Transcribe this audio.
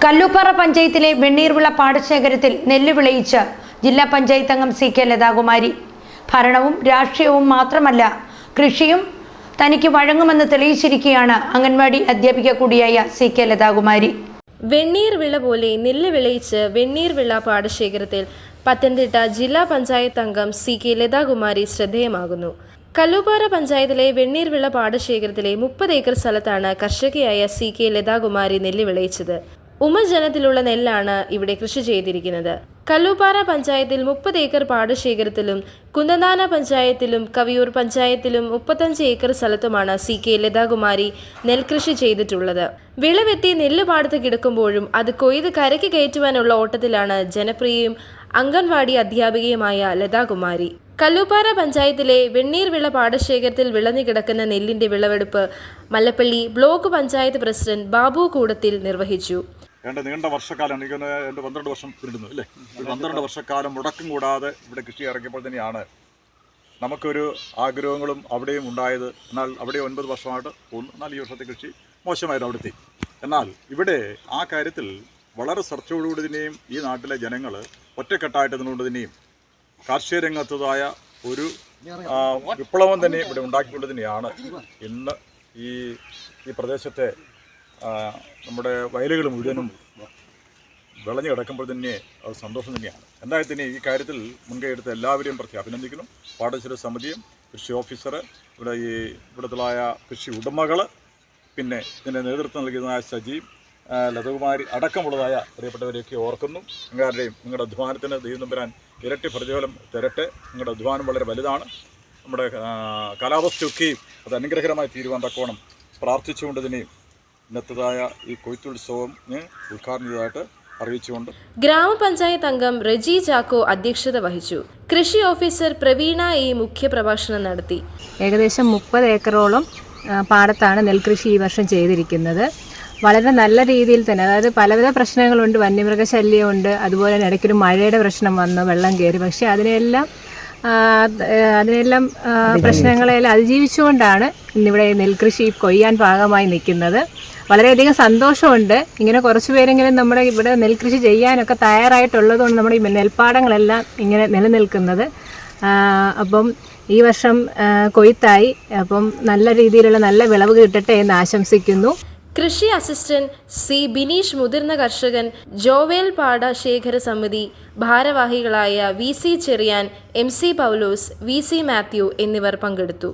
കല്ലൂപ്പാറ പഞ്ചായത്തിലെ വെണ്ണീർവിള പാടശേഖരത്തിൽ നെല്ല് വിളയിച്ച് ജില്ലാ പഞ്ചായത്ത് അംഗം CK ലതാകുമാരി. ഭരണവും രാഷ്ട്രീയവും മാത്രമല്ല കൃഷിയും തനിക്ക് വഴങ്ങുമെന്ന് തെളിയിച്ചിരിക്കുകയാണ് അംഗൻവാടി അധ്യാപിക കൂടിയായ CK ലതാകുമാരി. വെണ്ണീർവിള പോലെ നെല്ല് വിളയിച്ച് വെണ്ണീർവിള പാടശേഖരത്തിൽ പത്തനംതിട്ട ജില്ലാ പഞ്ചായത്ത് അംഗം CK ലതാകുമാരി ശ്രദ്ധേയമാകുന്നു. കല്ലൂപ്പാറ പഞ്ചായത്തിലെ വെണ്ണീർവിള പാടശേഖരത്തിലെ 30 ഏക്കർ സ്ഥലത്താണ് കർഷകയായ CK ലതാകുമാരി നെല്ല് വിളയിച്ചത്. ഉമജനത്തിലുള്ള നെല്ലാണ് ഇവിടെ കൃഷി ചെയ്തിരിക്കുന്നത്. കല്ലൂപ്പാറ പഞ്ചായത്തിൽ 30 ഏക്കർ പാടശേഖരത്തിലും കുന്നന്താന പഞ്ചായത്തിലും കവിയൂർ പഞ്ചായത്തിലും 35 ഏക്കർ സ്ഥലത്തുമാണ് CK ലതാകുമാരി നെൽകൃഷി ചെയ്തിട്ടുള്ളത്. വിളവെത്തി നെല്ല് പാടത്ത് കിടക്കുമ്പോഴും അത് കൊയ്ത് കരയ്ക്ക് കയറ്റുവാനുള്ള ഓട്ടത്തിലാണ് ജനപ്രിയയും അംഗൻവാടി അധ്യാപികയുമായ ലതാകുമാരി. കല്ലൂപ്പാറ പഞ്ചായത്തിലെ വെണ്ണീർവിള പാടശേഖരത്തിൽ വിളഞ്ഞു കിടക്കുന്ന നെല്ലിന്റെ വിളവെടുപ്പ് മല്ലപ്പള്ളി ബ്ലോക്ക് പഞ്ചായത്ത് പ്രസിഡന്റ് ബാബു കൂടത്തിൽ നിർവഹിച്ചു. നീണ്ട വർഷക്കാലം എനിക്ക് 12 വർഷം പിന്നിടുന്നു അല്ലേ. 12 വർഷക്കാലം മുടക്കം കൂടാതെ ഇവിടെ കൃഷി ഇറക്കിയപ്പോൾ തന്നെയാണ് നമുക്കൊരു ആഗ്രഹങ്ങളും അവിടെയും ഉണ്ടായത്. എന്നാൽ അവിടെ 9 വർഷമായിട്ട് പോകുന്നു. എന്നാൽ ഈ വർഷത്തെ കൃഷി മോശമായിരുന്നു അവിടുത്തെ. എന്നാൽ ഇവിടെ ആ കാര്യത്തിൽ വളരെ ശ്രദ്ധയോടുകൂടി തന്നെയും ഈ നാട്ടിലെ ജനങ്ങൾ ഒറ്റക്കെട്ടായിട്ട് നിന്നുകൊണ്ട് തന്നെയും കാർഷിക രംഗത്തതായ ഒരു വിപ്ലവം തന്നെ ഇവിടെ ഉണ്ടാക്കിക്കൊണ്ട് തന്നെയാണ് ഇന്ന് ഈ പ്രദേശത്തെ നമ്മുടെ വയലുകൾ മുഴുവനും വിളഞ്ഞു കിടക്കുമ്പോൾ തന്നെ അത് സന്തോഷം തന്നെയാണ്. എന്തായാലും തന്നെ ഈ കാര്യത്തിൽ മുൻകൈ എടുത്ത് എല്ലാവരെയും അഭിനന്ദിക്കണം. പാടശേഖര സമിതിയും കൃഷി ഓഫീസർ ഇവിടത്തുള്ളായ കൃഷി ഉടമകൾ, പിന്നെ ഇതിൻ്റെ നേതൃത്വം നൽകുന്നതായ സജീവ്, ലതകുമാരി അടക്കമുള്ളതായ പ്രിയപ്പെട്ടവരെയൊക്കെ ഓർക്കുന്നു. നിങ്ങളുടെ അധ്വാനത്തിന് ദൈവം തമ്പുരാൻ ഇരട്ടി പ്രതിഫലം തരട്ടെ. നിങ്ങളുടെ അധ്വാനം വളരെ വലുതാണ്. നമ്മുടെ കാലാവസ്ഥയൊക്കെയും അത് അനുഗ്രഹകരമായി തീരുവാൻ തക്കോണം പ്രാർത്ഥിച്ചുകൊണ്ട് തന്നെയും ഇന്നത്തേതായ ഈ കൊയ്ത്തുത്സവം ഉദ്ഘാടനം ചെയ്തതായിട്ട് അറിയിച്ചുകൊണ്ട് ഗ്രാമപഞ്ചായത്ത് അംഗം റെജി ചാക്കോ അധ്യക്ഷത വഹിച്ചു. കൃഷി ഓഫീസർ പ്രവീണ മുഖ്യപ്രഭാഷണം നടത്തി. ഏകദേശം 30 ഏക്കറോളം പാടത്താണ് നെൽകൃഷി ഈ വർഷം ചെയ്തിരിക്കുന്നത്. വളരെ നല്ല രീതിയിൽ തന്നെ, അതായത് പലവിധ പ്രശ്നങ്ങളുണ്ട്. വന്യമൃഗശല്യമുണ്ട്, അതുപോലെ തന്നെ ഇടയ്ക്കൊരു മഴയുടെ പ്രശ്നം വന്നു, വെള്ളം കയറി. പക്ഷേ അതിനെല്ലാം പ്രശ്നങ്ങളെല്ലാം അതിജീവിച്ചുകൊണ്ടാണ് ഇന്നിവിടെ നെൽകൃഷി കൊയ്യാൻ പാകമായി നിൽക്കുന്നത്. വളരെയധികം സന്തോഷമുണ്ട്. ഇങ്ങനെ കുറച്ച് പേരെങ്കിലും നമ്മുടെ ഇവിടെ നെൽകൃഷി ചെയ്യാനൊക്കെ തയ്യാറായിട്ടുള്ളതുകൊണ്ട് നമ്മുടെ ഈ നെൽപ്പാടങ്ങളെല്ലാം ഇങ്ങനെ നിലനിൽക്കുന്നത്. അപ്പം ഈ വർഷം കൊയ്ത്തായി. അപ്പം നല്ല രീതിയിലുള്ള നല്ല വിളവ് കിട്ടട്ടെ എന്ന് ആശംസിക്കുന്നു. കൃഷി അസിസ്റ്റന്റ് C ബിനീഷ്, മുതിർന്ന കർഷകൻ ജോവേൽ പാടശേഖര സമിതി ഭാരവാഹികളായ VC ചെറിയാൻ, MC പൗലോസ്, VC മാത്യു എന്നിവർ പങ്കെടുത്തു.